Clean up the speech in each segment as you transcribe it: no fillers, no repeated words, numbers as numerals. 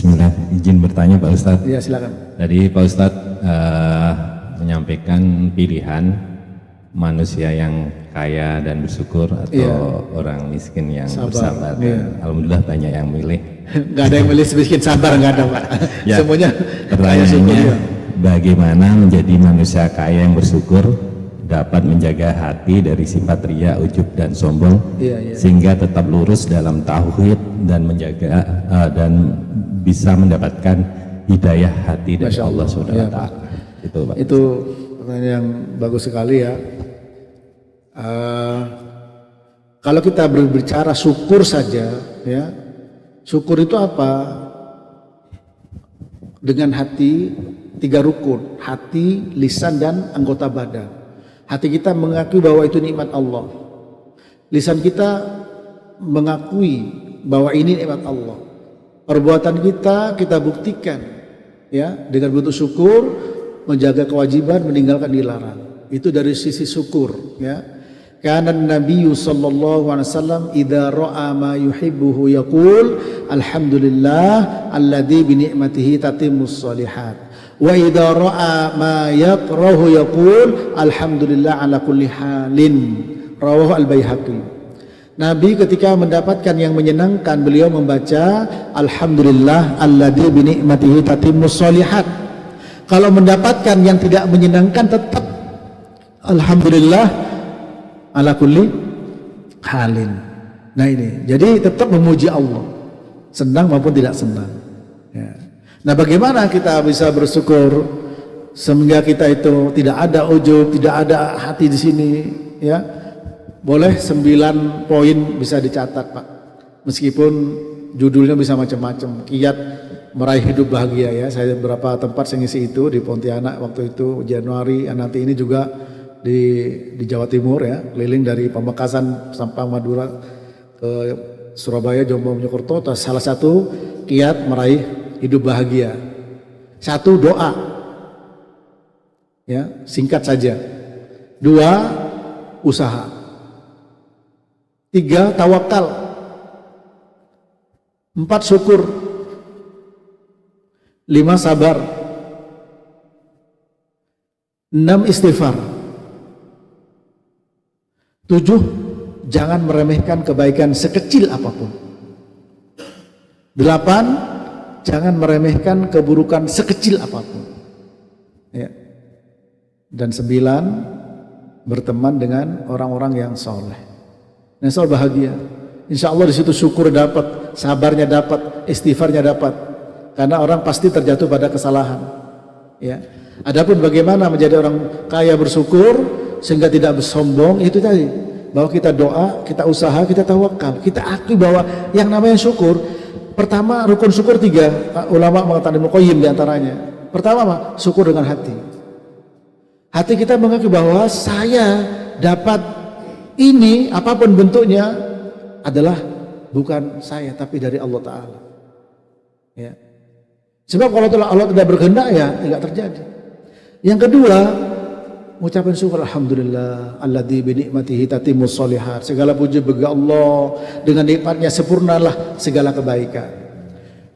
Bismillah, izin bertanya Pak Ustadz. Iya, silakan. Tadi Pak Ustadz menyampaikan pilihan manusia yang kaya dan bersyukur atau orang miskin yang bersabar. Alhamdulillah banyak yang milih. Nggak ada yang milih miskin sabar, nggak ada Pak. Ya, semuanya pertanyaannya bagaimana menjadi manusia kaya yang bersyukur dapat menjaga hati dari sifat riya, ujub dan sombong, sehingga tetap lurus dalam tauhid dan menjaga dan bisa mendapatkan hidayah hati dari Allah Subhanahu wa Ta'ala. Itu Pak. Itu pertanyaan yang bagus sekali ya. Kalau kita berbicara syukur saja ya, syukur itu apa? Dengan hati, 3 rukun, hati, lisan dan anggota badan. Hati kita mengakui bahwa itu nikmat Allah. Lisan kita mengakui bahwa ini nikmat Allah. Perbuatan kita buktikan ya dengan bentuk syukur, menjaga kewajiban, meninggalkan dilarang. Itu dari sisi syukur ya. Kana Nabi sallallahu alaihi wasallam idza ra'a ma yuhibbuhu yaqul alhamdulillah alladzi bi ni'matihi tatimmus shalihat. Wa idza ra'a ma yakrahu yaqul alhamdulillah ala kulli halin. Rawahu al-Baihaqi. Nabi ketika mendapatkan yang menyenangkan, beliau membaca alhamdulillah alladzi bi ni'matihi tatimmus shalihat. Kalau mendapatkan yang tidak menyenangkan, tetap alhamdulillah ala kulli halin. Nah ini, jadi tetap memuji Allah, senang maupun tidak senang ya. Nah bagaimana kita bisa bersyukur sehingga kita itu tidak ada ujub, tidak ada hati di sini ya. Boleh 9 poin bisa dicatat Pak, meskipun judulnya bisa macam-macam. Kiat meraih hidup bahagia ya. Saya beberapa tempat saya ngisi itu di Pontianak waktu itu Januari, nanti ini juga di Jawa Timur ya, keliling dari Pamekasan sampai Madura ke Surabaya, Jombang, Mojokerto. Salah satu kiat meraih hidup bahagia, 1 doa ya, singkat saja. 2 usaha. 3 tawakal. 4 syukur. 5 sabar. 6 istighfar. 7 jangan meremehkan kebaikan sekecil apapun. 8 jangan meremehkan keburukan sekecil apapun ya. Dan 9 berteman dengan orang-orang yang soleh. Nah, soal bahagia. Insya Allah di situ syukur dapat, sabarnya dapat, istighfarnya dapat. Karena orang pasti terjatuh pada kesalahan. Ya. Adapun bagaimana menjadi orang kaya bersyukur sehingga tidak bersombong, itu tadi, bahwa kita doa, kita usaha, kita tawakal, kita akui bahwa yang namanya syukur. Pertama, rukun syukur 3. Ulama mengatakan Ibnu Qayyim diantaranya. Pertama apa? Syukur dengan hati. Hati kita mengakui bahwa saya dapat ini apapun bentuknya adalah bukan saya tapi dari Allah Ta'ala ya. Sebab kalau Allah tidak berkehendak ya tidak terjadi. Yang kedua, mengucapkan syukur alhamdulillah alladzi bi ni'matihi tatimmus shalihat. Segala puji bagi Allah, dengan nikmatnya sempurnalah segala kebaikan.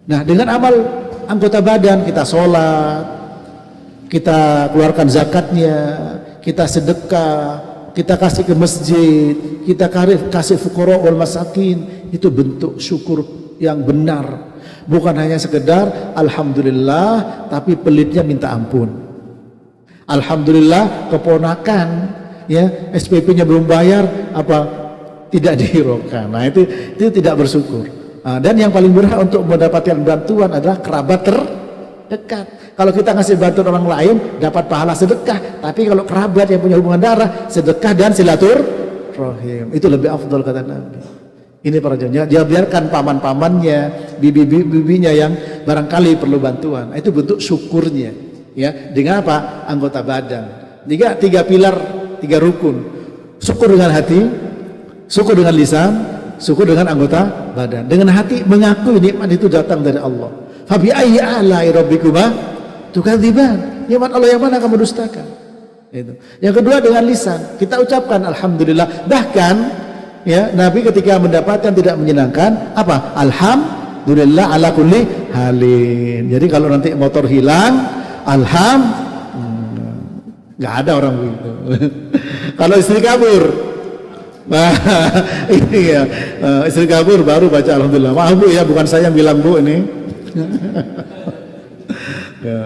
Nah, dengan amal anggota badan, kita sholat, kita keluarkan zakatnya, kita sedekah, kita kasih ke masjid, kita kasih fuqara wal masakin, itu bentuk syukur yang benar. Bukan hanya sekedar alhamdulillah tapi pelitnya minta ampun. Alhamdulillah keponakan ya SPP-nya belum bayar apa tidak dihiraukan. Nah itu tidak bersyukur. Nah, dan yang paling berhak untuk mendapatkan bantuan adalah kerabat terdekat. Kalau kita ngasih bantuan orang lain dapat pahala sedekah, tapi kalau kerabat yang punya hubungan darah, sedekah dan silaturahim itu lebih afdal kata Nabi. Ini para jamaah, dia biarkan paman-pamannya, bibi-bibinya yang barangkali perlu bantuan. Itu bentuk syukurnya, ya. Dengan apa? Anggota badan. 3 pilar, 3 rukun. Syukur dengan hati, syukur dengan lisan, syukur dengan anggota badan. Dengan hati mengakui nikmat itu datang dari Allah. Fabi ayyi ala'i rabbikuma tukadziban. Nikmat Allah yang mana kamu dustakan? Itu. Yang kedua dengan lisan, kita ucapkan alhamdulillah. Bahkan ya Nabi ketika mendapatkan tidak menyenangkan apa? alhamdulillah ala kulli halin. Jadi kalau nanti motor hilang, nggak ada orang begitu. Kalau istri kabur, nah, iya, istri kabur baru baca alhamdulillah. Maaf Bu ya, bukan saya yang bilang Bu ini. Ya,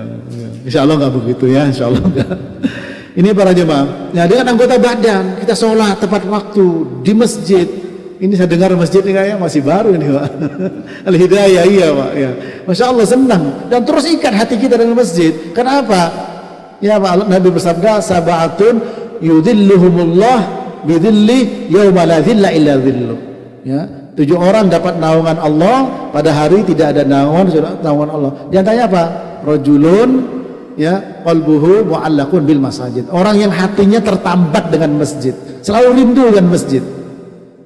insya Allah nggak begitu ya, insya Allah nggak. Ini para jemaah. Nah, dengan anggota badan kita sholat tepat waktu di masjid. Ini saya dengar masjid ini kayak masih baru ini Pak. Al-Hidayah, iya Pak ya. Masya Allah senang dan terus ikat hati kita dengan masjid. Kenapa? Ya Pak, Nabi bersabda, sab'atun yudhilluhumullah bidhilli yawma la dhilla illa dhillu. Ya, 7 orang dapat naungan Allah pada hari tidak ada naungan Allah. Di antaranya apa? Rajulun ya qalbuhu mu'allaqun bil masajid. Orang yang hatinya tertambat dengan masjid, selalu rindu dengan masjid.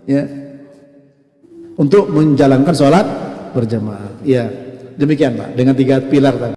Ya. Untuk menjalankan sholat berjamaah. Ya, demikian Pak, dengan 3 pilar tadi.